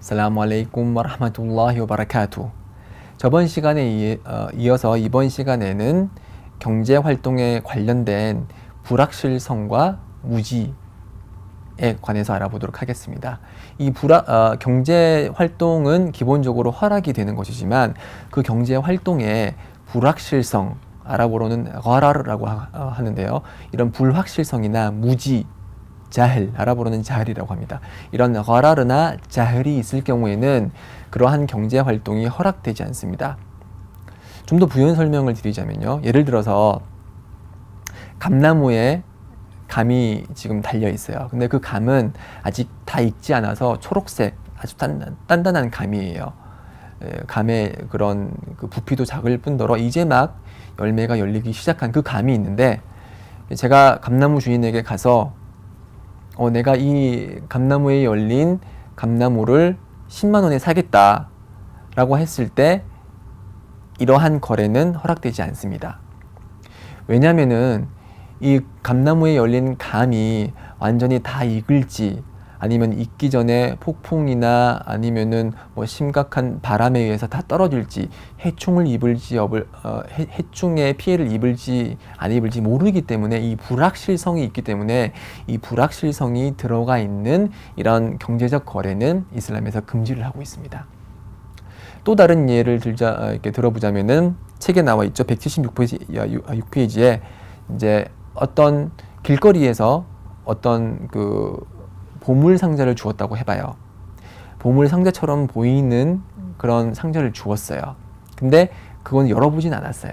살라무 알레이쿰 와라흐마툴라히 와바라카투. 저번 시간에 이어서 이번 시간에는 경제 활동에 관련된 불확실성과 무지에 관해서 알아보도록 하겠습니다. 이 경제 활동은 기본적으로 허락이 되는 것이지만 그 경제 활동의 불확실성, 아랍어로는 거라르라고 하는데요. 이런 불확실성이나 무지, 자헬, 아랍어로는 자헬이라고 합니다. 이런 거라르나 자헬이 있을 경우에는 그러한 경제 활동이 허락되지 않습니다. 좀 더 부연 설명을 드리자면요. 예를 들어서 감나무에 감이 지금 달려 있어요. 근데 그 감은 아직 다 익지 않아서 초록색, 아주 단단한 감이에요. 감의 그런 그 부피도 작을 뿐더러 이제 막 열매가 열리기 시작한 그 감이 있는데, 제가 감나무 주인에게 가서 내가 이 감나무에 열린 감나무를 10만 원에 사겠다 라고 했을 때 이러한 거래는 허락되지 않습니다. 왜냐면은 이 감나무에 열린 감이 완전히 다 익을지, 아니면 익기 전에 폭풍이나 아니면은 뭐 심각한 바람에 의해서 다 떨어질지, 해충을 입을지 해충의 피해를 입을지 안 입을지 모르기 때문에, 이 불확실성이 있기 때문에 이 불확실성이 들어가 있는 이런 경제적 거래는 이슬람에서 금지를 하고 있습니다. 또 다른 예를 이렇게 들어보자면은 책에 나와 있죠. 176페이지에 이제 어떤 길거리에서 어떤 그 보물 상자를 주었다고 해봐요. 보물 상자처럼 보이는 그런 상자를 주었어요. 근데 그건 열어보진 않았어요.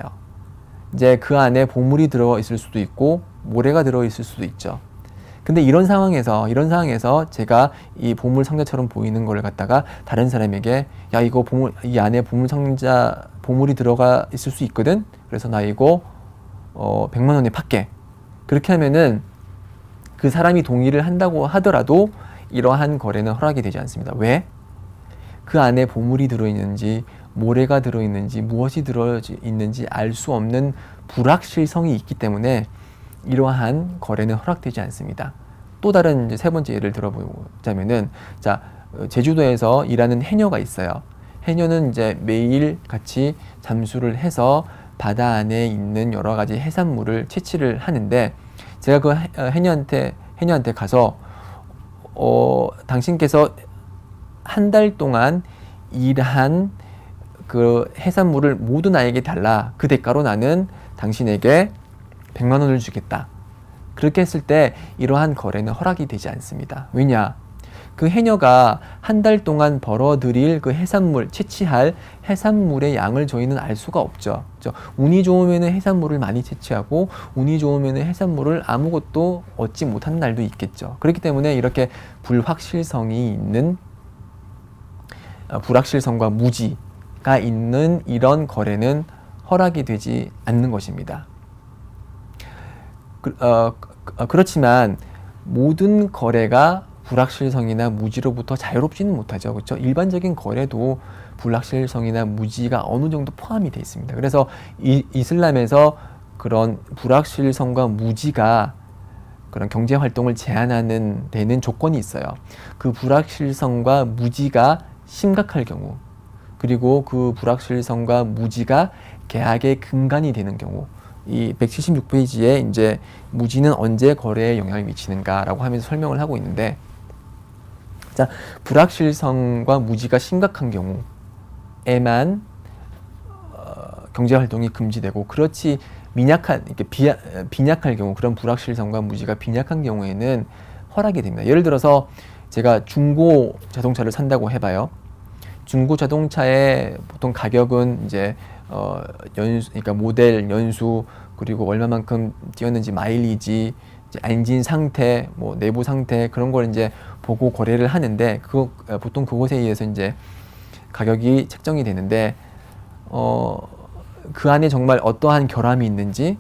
이제 그 안에 보물이 들어있을 수도 있고 모래가 들어있을 수도 있죠. 근데 이런 상황에서 제가 이 보물 상자처럼 보이는 걸 갖다가 다른 사람에게, 야, 이거 이 안에 보물이 들어가 있을 수 있거든? 그래서 나 이거 100만 원에 팔게. 그렇게 하면은 그 사람이 동의를 한다고 하더라도 이러한 거래는 허락이 되지 않습니다. 왜? 그 안에 보물이 들어있는지 모래가 들어있는지 무엇이 들어있는지 알 수 없는 불확실성이 있기 때문에 이러한 거래는 허락되지 않습니다. 또 다른 이제 세 번째 예를 들어보자면은, 자, 제주도에서 일하는 해녀가 있어요. 해녀는 이제 매일 같이 잠수를 해서 바다 안에 있는 여러 가지 해산물을 채취를 하는데, 제가 그 해녀한테 가서 당신께서 한 달 동안 일한 그 해산물을 모두 나에게 달라. 그 대가로 나는 당신에게 100만 원을 주겠다. 그렇게 했을 때 이러한 거래는 허락이 되지 않습니다. 왜냐? 그 해녀가 한 달 동안 벌어들일 그 채취할 해산물의 양을 저희는 알 수가 없죠. 운이 좋으면 해산물을 많이 채취하고, 운이 좋으면 해산물을 아무것도 얻지 못한 날도 있겠죠. 그렇기 때문에 이렇게 불확실성과 무지가 있는 이런 거래는 허락이 되지 않는 것입니다. 그렇지만 모든 거래가 불확실성이나 무지로부터 자유롭지는 못하죠. 그렇죠? 일반적인 거래도 불확실성이나 무지가 어느 정도 포함이 되어 있습니다. 그래서 이슬람에서 그런 불확실성과 무지가 그런 경제 활동을 제한하는 데는 조건이 있어요. 그 불확실성과 무지가 심각할 경우, 그리고 그 불확실성과 무지가 계약의 근간이 되는 경우, 이 176페이지에 이제 무지는 언제 거래에 영향을 미치는가라고 하면서 설명을 하고 있는데, 자, 불확실성과 무지가 심각한 경우에만 경제 활동이 금지되고, 그렇지 빈약할 경우, 그런 불확실성과 무지가 빈약한 경우에는 허락이 됩니다. 예를 들어서 제가 중고 자동차를 산다고 해봐요. 중고 자동차의 보통 가격은 이제 그러니까 모델, 연수, 그리고 얼마만큼 뛰었는지, 마일리지, 이제 엔진 상태, 뭐 내부 상태, 그런 걸 이제 보고 거래를 하는데, 보통 그것에 의해서 이제 가격이 책정이 되는데, 그 안에 정말 어떠한 결함이 있는지,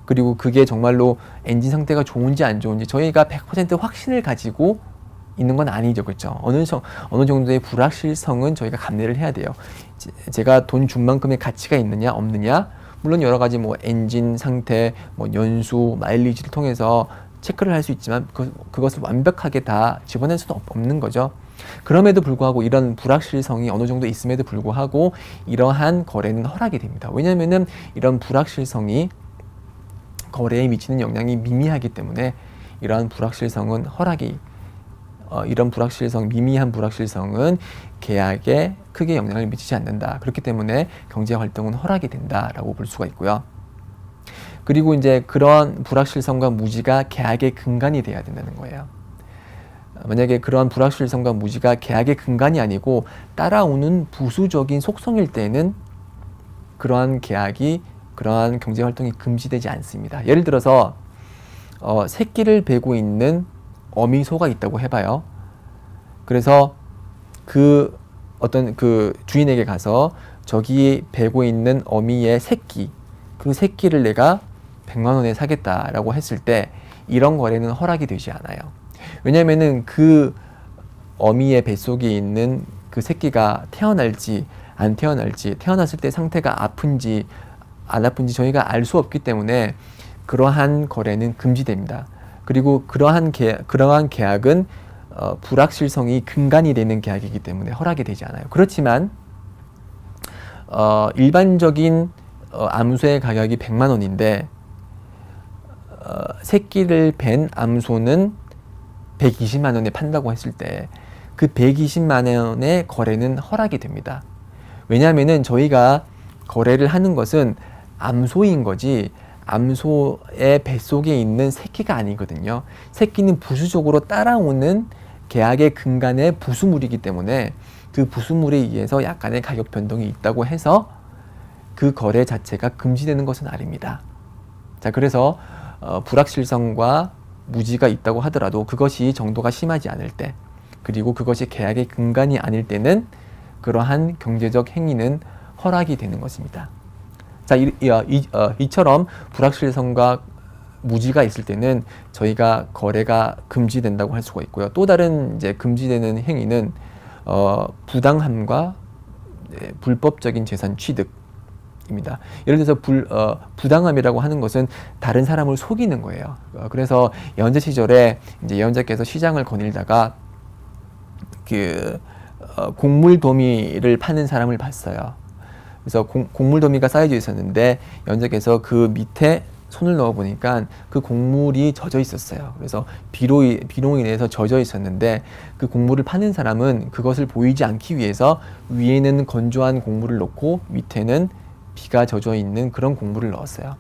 그리고 그게 정말로 엔진 상태가 좋은지 안 좋은지 저희가 100% 확신을 가지고 있는 건 아니죠. 그렇죠? 어느 정도의 불확실성은 저희가 감내를 해야 돼요. 제가 돈 준 만큼의 가치가 있느냐 없느냐, 물론 여러 가지 뭐 엔진 상태, 뭐 연수, 마일리지를 통해서 체크를 할 수 있지만 그것을 완벽하게 다 집어낼 수는 없는 거죠. 그럼에도 불구하고 이런 불확실성이 어느 정도 있음에도 불구하고 이러한 거래는 허락이 됩니다. 왜냐하면은 이런 불확실성이 거래에 미치는 영향이 미미하기 때문에 이러한 불확실성은 미미한 불확실성은 계약에 크게 영향을 미치지 않는다. 그렇기 때문에 경제 활동은 허락이 된다라고 볼 수가 있고요. 그리고 이제 그런 불확실성과 무지가 계약의 근간이 돼야 된다는 거예요. 만약에 그러한 불확실성과 무지가 계약의 근간이 아니고 따라오는 부수적인 속성일 때는 그러한 경제 활동이 금지되지 않습니다. 예를 들어서 새끼를 베고 있는 어미소가 있다고 해봐요. 그래서 어떤 주인에게 가서 저기 베고 있는 어미의 그 새끼를 내가 100만 원에 사겠다라고 했을 때 이런 거래는 허락이 되지 않아요. 왜냐하면은 그 어미의 뱃속에 있는 그 새끼가 태어날지 안 태어날지, 태어났을 때 상태가 아픈지 안 아픈지 저희가 알 수 없기 때문에 그러한 거래는 금지됩니다. 그리고 그러한 계약은 불확실성이 근간이 되는 계약이기 때문에 허락이 되지 않아요. 그렇지만 일반적인 암소의 가격이 100만 원인데 새끼를 벤 암소는 120만 원에 판다고 했을 때 그 120만 원의 거래는 허락이 됩니다. 왜냐하면은 저희가 거래를 하는 것은 암소인 거지 암소의 뱃속에 있는 새끼가 아니거든요. 새끼는 부수적으로 따라오는 계약의 근간의 부수물이기 때문에 그 부수물에 의해서 약간의 가격 변동이 있다고 해서 그 거래 자체가 금지되는 것은 아닙니다. 자, 그래서 불확실성과 무지가 있다고 하더라도 그것이 정도가 심하지 않을 때, 그리고 그것이 계약의 근간이 아닐 때는 그러한 경제적 행위는 허락이 되는 것입니다. 자, 이처럼 불확실성과 무지가 있을 때는 저희가 거래가 금지된다고 할 수가 있고요. 또 다른 이제 금지되는 행위는 부당함과 불법적인 재산 취득입니다. 예를 들어서 부당함이라고 하는 것은 다른 사람을 속이는 거예요. 그래서 예언자 시절에 이제 예언자께서 시장을 거닐다가 곡물더미를 파는 사람을 봤어요. 그래서 곡물더미가 쌓여져 있었는데 예언자께서 그 밑에 손을 넣어 보니까 그 곡물이 젖어 있었어요. 그래서 비로 인해서 젖어 있었는데 그 곡물을 파는 사람은 그것을 보이지 않기 위해서 위에는 건조한 곡물을 넣고 밑에는 비가 젖어 있는 그런 곡물을 넣었어요.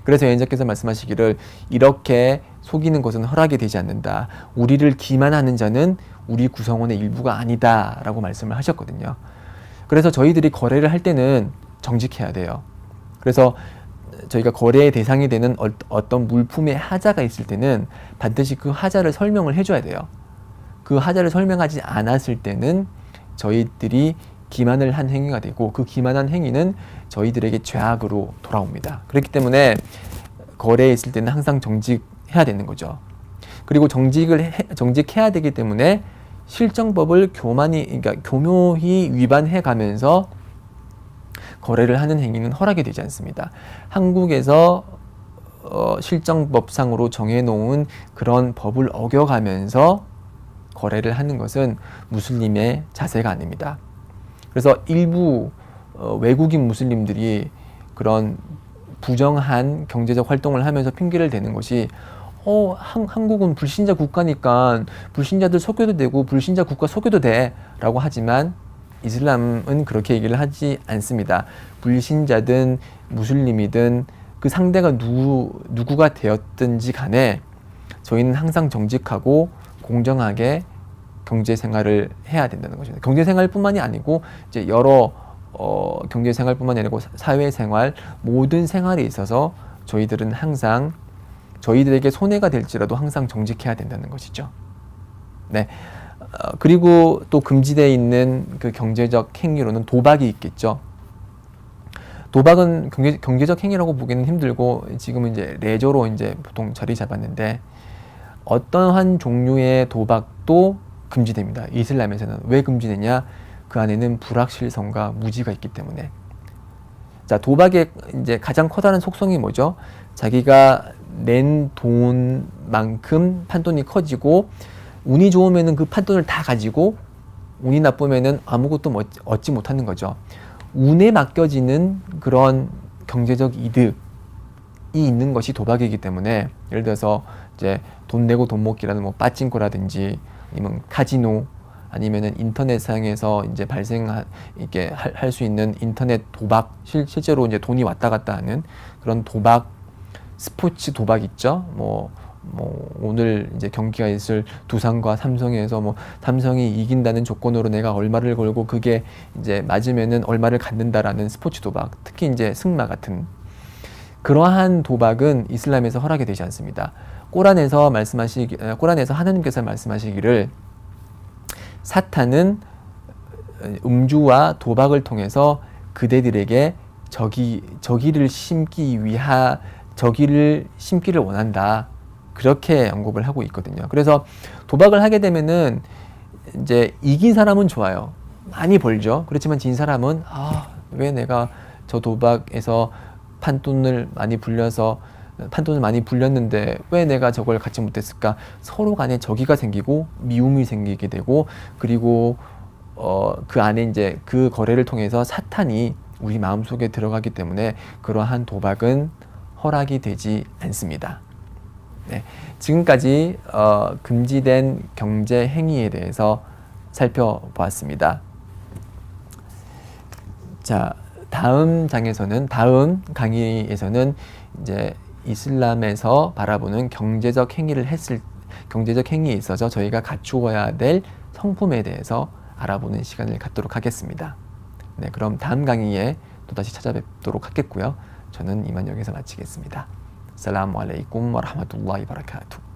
그래서 예언자께서 말씀하시기를 이렇게 속이는 것은 허락이 되지 않는다. 우리를 기만하는 자는 우리 구성원의 일부가 아니다 라고 말씀을 하셨거든요. 그래서 저희들이 거래를 할 때는 정직해야 돼요. 그래서 저희가 거래의 대상이 되는 어떤 물품의 하자가 있을 때는 반드시 그 하자를 설명을 해줘야 돼요. 그 하자를 설명하지 않았을 때는 저희들이 기만을 한 행위가 되고 그 기만한 행위는 저희들에게 죄악으로 돌아옵니다. 그렇기 때문에 거래에 있을 때는 항상 정직해야 되는 거죠. 그리고 정직해야 되기 때문에 실정법을 교묘히 위반해 가면서 거래를 하는 행위는 허락이 되지 않습니다. 한국에서 실정법상으로 정해놓은 그런 법을 어겨가면서 거래를 하는 것은 무슬림의 자세가 아닙니다. 그래서 일부 외국인 무슬림들이 그런 부정한 경제적 활동을 하면서 핑계를 대는 것이 한국은 불신자 국가니까 불신자들 속여도 되고 불신자 국가 속여도 돼 라고 하지만 이슬람은 그렇게 얘기를 하지 않습니다. 불신자든 무슬림이든 그 상대가 누구가 되었든지 간에 저희는 항상 정직하고 공정하게 경제생활을 해야 된다는 것입니다. 경제생활뿐만이 아니고 이제 여러 경제생활뿐만이 아니고 사회생활 모든 생활에 있어서 저희들은 항상 저희들에게 손해가 될지라도 항상 정직해야 된다는 것이죠. 네. 그리고 또 금지되어 있는 그 경제적 행위로는 도박이 있겠죠. 도박은 경제적 행위라고 보기는 힘들고 지금은 이제 레저로 이제 보통 자리 잡았는데 어떠한 종류의 도박도 금지됩니다. 이슬람에서는. 왜 금지되냐? 그 안에는 불확실성과 무지가 있기 때문에. 자, 도박의 이제 가장 커다란 속성이 뭐죠? 자기가 낸 돈만큼 판돈이 커지고 운이 좋으면은 그 판돈을 다 가지고 운이 나쁘면은 아무것도 얻지 못하는 거죠. 운에 맡겨지는 그런 경제적 이득이 있는 것이 도박이기 때문에, 예를 들어서 이제 돈 내고 돈 먹기라는 뭐 빠찡코라든지 아니면 카지노, 아니면은 인터넷상에서 이제 이렇게 할 수 있는 인터넷 도박, 실제로 이제 돈이 왔다 갔다 하는 그런 도박, 스포츠 도박 있죠. 뭐 오늘 이제 경기가 있을 두산과 삼성에서 뭐 삼성이 이긴다는 조건으로 내가 얼마를 걸고 그게 이제 맞으면은 얼마를 갖는다라는 스포츠 도박, 특히 이제 승마 같은 그러한 도박은 이슬람에서 허락이 되지 않습니다. 꼬란에서 하나님께서 말씀하시기를 사탄은 음주와 도박을 통해서 그대들에게 저기를 심기를 원한다. 그렇게 언급을 하고 있거든요. 그래서 도박을 하게 되면은 이제 이긴 사람은 좋아요. 많이 벌죠. 그렇지만 진 사람은 왜 내가 저 도박에서 판돈을 많이 불렸는데 왜 내가 저걸 갖지 못했을까? 서로 간에 적의가 생기고 미움이 생기게 되고, 그리고 그 안에 이제 그 거래를 통해서 사탄이 우리 마음속에 들어가기 때문에 그러한 도박은 허락이 되지 않습니다. 네, 지금까지 금지된 경제 행위에 대해서 살펴보았습니다. 자, 다음 강의에서는 이제 이슬람에서 바라보는 경제적 행위에 있어서 저희가 갖추어야 될 성품에 대해서 알아보는 시간을 갖도록 하겠습니다. 네, 그럼 다음 강의에 또다시 찾아뵙도록 하겠고요. 저는 이만 여기서 마치겠습니다. 살라무 알레이쿰 와 라흐마툴라히 바라카투.